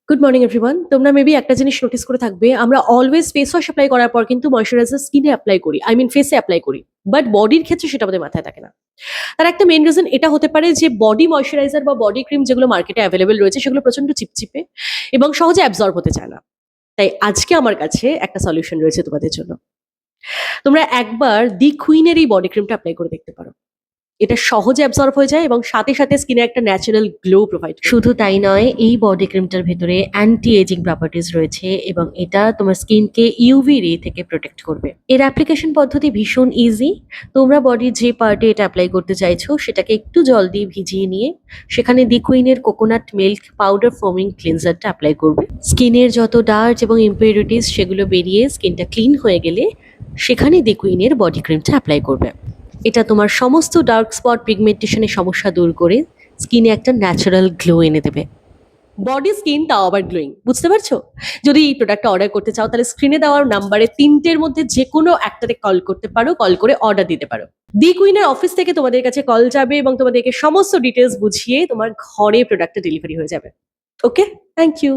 Good morning everyone. তোমরা maybe একটা জিনিস নোটিস করে থাকবে, আমরা অলওয়েজ ফেস ওয়াশ অ্যাপ্লাই করার পর কিন্তু ময়শ্চারাইজার স্কিনে অ্যাপ্লাই করি, আই মিন ফেসে অ্যাপ্লাই করি। বাট বডির ক্ষেত্রে সেটা আমাদের মাথায় থাকে না। তার একটা মেইন রিজন এটা হতে পারে যে বডি ময়শ্চারাইজার বা বডি ক্রিম যেগুলো মার্কেটে অ্যাভেলেবেল রয়েছে সেগুলো প্রচন্ড চিপচিপে এবং সহজে অ্যাবজর্ব হতে চায় না। তাই আজকে আমার কাছে একটা সলিউশন রয়েছে তোমাদের জন্য। তোমরা একবার দি কুইনের এই বডি ক্রিমটা অ্যাপ্লাই করে দেখতে পারো। এটা সহজে অ্যাবজর্ব হয়ে যায় এবং সাথে সাথে স্কিনে একটা ন্যাচারাল গ্লো প্রোভাইড। শুধু তাই নয়, এই বডি ক্রিমটার ভেতরে অ্যান্টি এজিং প্রপার্টিজ রয়েছে এবং এটা তোমার স্কিনকে ইউভি রে থেকে প্রোটেক্ট করবে। এর অ্যাপ্লিকেশন পদ্ধতি ভীষণ ইজি। তোমরা বডির যে পার্টে এটা অ্যাপ্লাই করতে চাইছো সেটাকে একটু জল দিয়ে ভিজিয়ে নিয়ে সেখানে দি কুইনের কোকোনাট মিল্ক পাউডার ফোমিং ক্লিনজারটা অ্যাপ্লাই করবে। স্কিনের যত ডার্ট এবং ইম্পিউরিটিস সেগুলো বেরিয়ে স্কিনটা ক্লিন হয়ে গেলে সেখানে দি কুইনের বডি ক্রিমটা অ্যাপ্লাই করবে। এটা তোমার সমস্ত ডার্ক স্পট পিগমেন্টেশনের সমস্যা দূর করে স্কিনে একটা ন্যাচারাল গ্লো এনে দেবে। বডি স্কিন তাও আবার গ্লোয়িং, বুঝতে পারছো? যদি এই প্রোডাক্টটা অর্ডার করতে চাও তাহলে স্ক্রিনে দেওয়ার নাম্বারে তিনটের মধ্যে যে কোনো একটাতে কল করতে পারো, কল করে অর্ডার দিতে পারো। দি কুইনের অফিস থেকে তোমাদের কাছে কল যাবে এবং তোমাদেরকে সমস্ত ডিটেলস বুঝিয়ে তোমার ঘরে প্রোডাক্টটা ডেলিভারি হয়ে যাবে। ওকে, থ্যাংক ইউ।